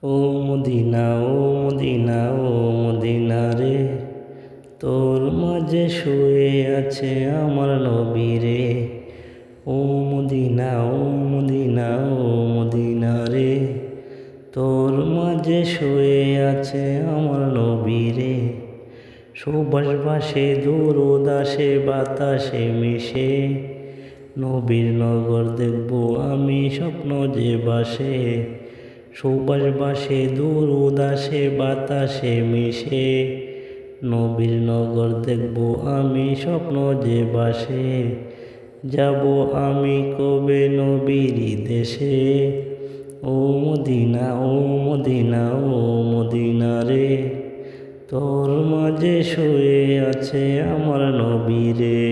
ও Medina oh Medina oh Medina রে, তোর মাঝে শুয়ে আছে আমার নবী রে। ও Medina oh Medina oh Medina রে, তোর মাঝে শুয়ে আছে আমার নবী রে। সুবাস বাসে দুরুদ আসে বাতাসে মিশে, নবীর নগর দেখবো আমি স্বপ্ন যে বাসে। সুবাস বাসে দুরুদ আসে বাতাসে মিশে, নবীর নগর দেখবো আমি স্বপ্ন যে বাসে। যাব আমি কবে নবীর দেশে, ও Medina oh Medina oh Medina রে, তোর মাঝে শুয়ে আছে আমার নবী রে।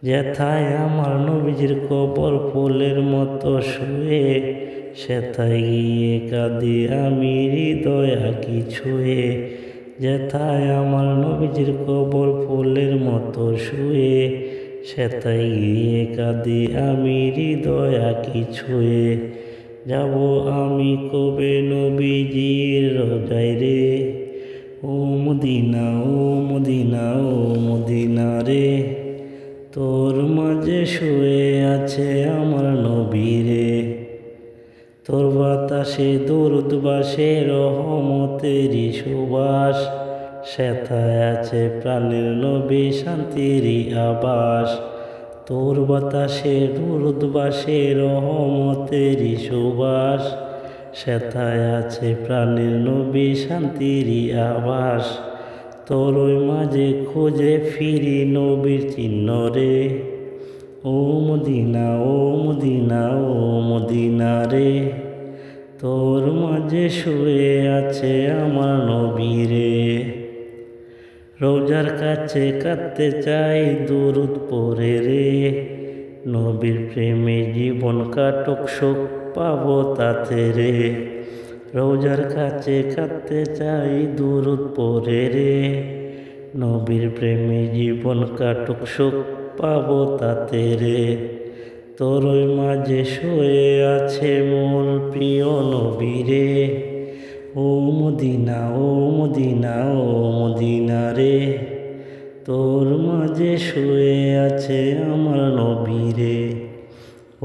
যেথায় আমার নবীজির কবর ফুলের মতো শুয়ে, সেথায় গিয়ে কাঁদি আমি হৃদয় আঁকি ছুঁয়ে। যেথায় আমার নবীজির কবর ফুলের মতো শুয়ে, সেথায় গিয়ে কাঁদি আমি হৃদয় আঁকি ছুঁয়ে। যাব আমি কবে নবীজির রোজায় রে, ও Medina oh Medina oh Medina রে, তোর মাঝে শুয়ে আছে আমার নবী রে। তোর বাতাসে দুরুদ বাসে রহমতেরই সুবাস, সেথায় আছে প্রাণের নবী শান্তিরই আবাস। তোর বাতাসে দুরুদ বাসে রহমতেরই সুবাস, সেথায় আছে প্রাণের নবী শান্তিরই আবাস। তোর ওই মাঝে খুঁজে ফিরি নবীর চিহ্ন রে, ও Medina oh Medina oh Medina রে, তোর মাঝে শুয়ে আছে আমার নবী রে। রোজার কাছে কাঁদতে চাই দুরুদ পড়ে রে, নবীর প্রেমে জীবন কাটুক সুখ পাবো তাতে রে। রোজার কাছে কাঁদতে চাই দুরুদ পড়ে রে, নবীর প্রেমে জীবন কাটুক সুখ পাবো তাতে রে। তোর ওই মাঝে শুয়ে আছে মোর প্রিয় নবী রে, ও Medina oh Medina oh Medina রে, তোর মাঝে শুয়ে আছে আমার নবী রে।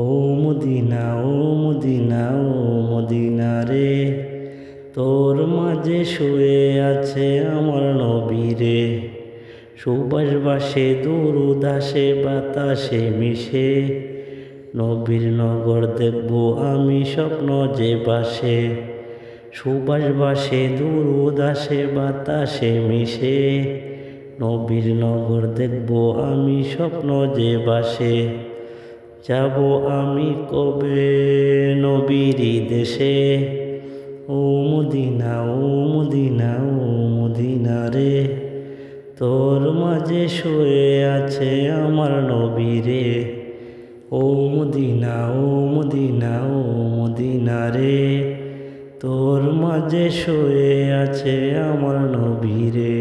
ও Medina oh Medina oh Medina রে, তোর মাঝে শুয়ে আছে আমার নবী রে। সুবাস বাসে দুরুদ আসে বাতাসে মিশে, নবীর নগর দেখবো আমি স্বপ্ন যে বাসে। সুবাস বাসে দুরুদ আসে বাতাসে মিশে, নবীর নগর দেখবো আমি স্বপ্ন যে বাসে। যাব আমি কবে নবীর দেশে, ও Medina oh Medina oh Medina রে, তোর মাঝে শুয়ে আছে আমার নবী রে। ও Medina oh Medina oh Medina রে, তোর মাঝে শুয়ে আছে আমার নবী রে।